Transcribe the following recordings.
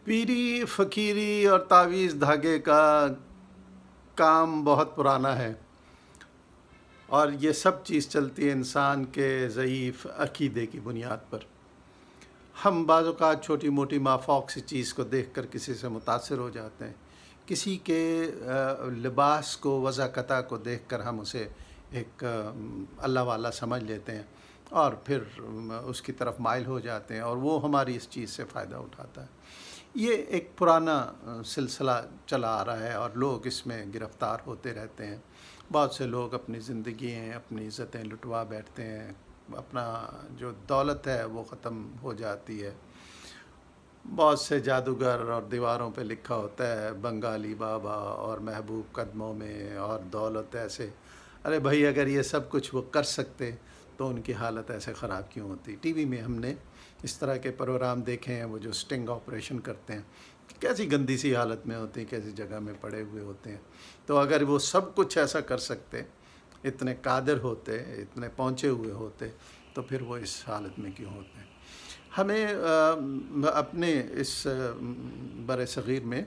پیری فقیری اور تعویذ دھاگے کا کام بہت پرانا ہے، اور یہ سب چیز چلتی ہے انسان کے ضعیف عقیدے کی بنیاد پر۔ ہم بعض اوقات چھوٹی موٹی مافوق سی چیز کو دیکھ کر کسی سے متاثر ہو جاتے ہیں، کسی کے لباس کو، وضع قطع کو دیکھ کر ہم اسے ایک اللہ والا سمجھ لیتے ہیں اور پھر اس کی طرف مائل ہو جاتے ہیں، اور وہ ہماری اس چیز سے فائدہ اٹھاتا ہے۔ یہ ایک پرانا سلسلہ چلا آ رہا ہے اور لوگ اس میں گرفتار ہوتے رہتے ہیں۔ بہت سے لوگ اپنی زندگیاں، اپنی عزتیں لٹوا بیٹھتے ہیں، اپنا جو دولت ہے وہ ختم ہو جاتی ہے۔ بہت سے جادوگر اور دیواروں پہ لکھا ہوتا ہے بنگالی بابا اور محبوب قدموں میں اور دولت ایسے۔ ارے بھائی، اگر یہ سب کچھ وہ کر سکتے تو ان کی حالت ایسے خراب کیوں ہوتی؟ ٹی وی میں ہم نے اس طرح کے پروگرام دیکھے ہیں، وہ جو سٹنگ آپریشن کرتے ہیں، کیسی گندی سی حالت میں ہوتے ہیں، کیسی جگہ میں پڑے ہوئے ہوتے ہیں۔ تو اگر وہ سب کچھ ایسا کر سکتے، اتنے قادر ہوتے، اتنے پہنچے ہوئے ہوتے، تو پھر وہ اس حالت میں کیوں ہوتے ہیں؟ ہمیں اپنے اس بر صغیر میں،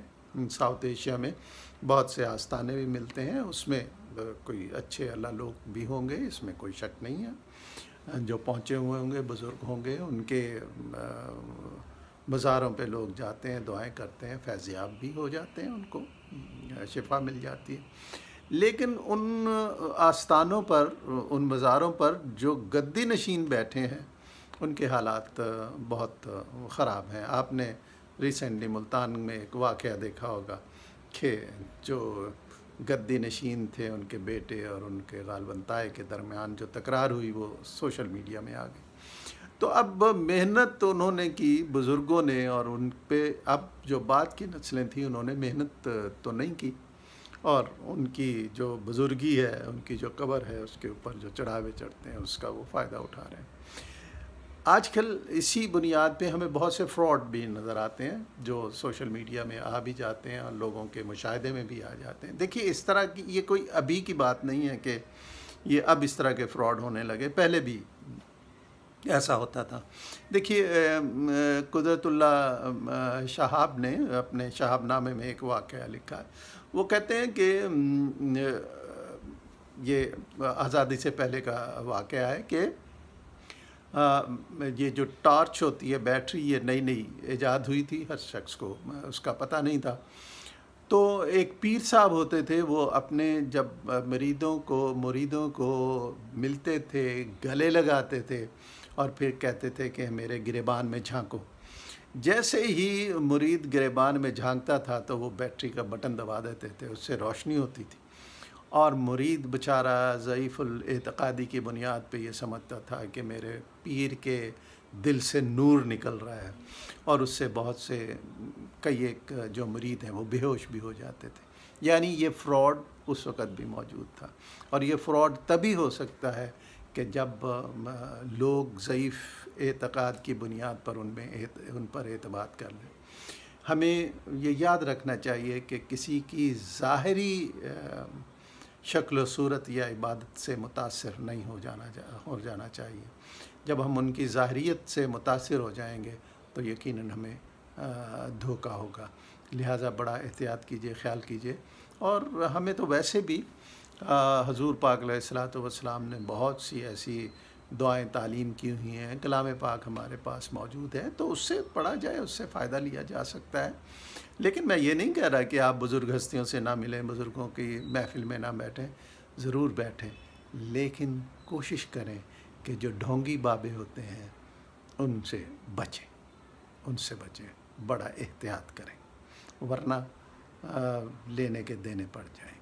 ساؤتھ ایشیا میں بہت سے آستانے بھی ملتے ہیں، اس میں کوئی اچھے اللہ لوگ بھی ہوں گے، اس میں کوئی شک نہیں ہے۔ جو پہنچے ہوئے ہوں گے، بزرگ ہوں گے، ان کے مزاروں پہ لوگ جاتے ہیں، دعائیں کرتے ہیں، فیضیاب بھی ہو جاتے ہیں، ان کو شفا مل جاتی ہے۔ لیکن ان آستانوں پر، ان مزاروں پر جو گدی نشین بیٹھے ہیں، ان کے حالات بہت خراب ہیں۔ آپ نے ریسنٹلی ملتان میں ایک واقعہ دیکھا ہوگا کہ جو گدی نشین تھے، ان کے بیٹے اور ان کے غالباً تائے کے درمیان جو تکرار ہوئی، وہ سوشل میڈیا میں آ گئی۔ تو اب محنت تو انہوں نے کی بزرگوں نے، اور ان پہ اب جو بعد کی نسلیں تھیں انہوں نے محنت تو نہیں کی، اور ان کی جو بزرگی ہے، ان کی جو قبر ہے، اس کے اوپر جو چڑھاوے چڑھتے ہیں، اس کا وہ فائدہ اٹھا رہے ہیں۔ آج کل اسی بنیاد پہ ہمیں بہت سے فراڈ بھی نظر آتے ہیں جو سوشل میڈیا میں آ بھی جاتے ہیں اور لوگوں کے مشاہدے میں بھی آ جاتے ہیں۔ دیکھیے، اس طرح کی یہ کوئی ابھی کی بات نہیں ہے کہ یہ اب اس طرح کے فراڈ ہونے لگے، پہلے بھی ایسا ہوتا تھا۔ دیکھیے، قدرت اللہ شہاب نے اپنے شہاب نامے میں ایک واقعہ لکھا ہے۔ وہ کہتے ہیں کہ یہ آزادی سے پہلے کا واقعہ ہے کہ یہ جو ٹارچ ہوتی ہے، بیٹری، یہ نئی نئی ایجاد ہوئی تھی، ہر شخص کو اس کا پتہ نہیں تھا۔ تو ایک پیر صاحب ہوتے تھے، وہ اپنے جب مریدوں کو ملتے تھے، گلے لگاتے تھے اور پھر کہتے تھے کہ میرے گریبان میں جھانکو۔ جیسے ہی مرید گریبان میں جھانکتا تھا تو وہ بیٹری کا بٹن دبا دیتے تھے، اس سے روشنی ہوتی تھی، اور مرید بیچارہ ضعیف الاعتقادی کی بنیاد پہ یہ سمجھتا تھا کہ میرے پیر کے دل سے نور نکل رہا ہے، اور اس سے بہت سے کئی ایک جو مرید ہیں وہ بے ہوش بھی ہو جاتے تھے۔ یعنی یہ فراڈ اس وقت بھی موجود تھا، اور یہ فراڈ تبھی ہو سکتا ہے کہ جب لوگ ضعیف اعتقاد کی بنیاد پر ان پر اعتماد کر لیں۔ ہمیں یہ یاد رکھنا چاہیے کہ کسی کی ظاہری شکل و صورت یا عبادت سے متاثر نہیں ہو جانا چاہیے۔ جب ہم ان کی ظاہریت سے متاثر ہو جائیں گے تو یقیناً ہمیں دھوکہ ہوگا۔ لہٰذا بڑا احتیاط کیجئے، خیال کیجئے۔ اور ہمیں تو ویسے بھی حضور پاک علیہ الصلوۃ والسلام نے بہت سی ایسی دعائیں تعلیم کی ہوئی ہیں، کلام پاک ہمارے پاس موجود ہے، تو اس سے پڑھا جائے، اس سے فائدہ لیا جا سکتا ہے۔ لیکن میں یہ نہیں کہہ رہا کہ آپ بزرگ ہستیوں سے نہ ملیں، بزرگوں کی محفل میں نہ بیٹھیں، ضرور بیٹھیں، لیکن کوشش کریں کہ جو ڈھونگی بابے ہوتے ہیں ان سے بچیں، بڑا احتیاط کریں، ورنہ لینے کے دینے پڑ جائیں۔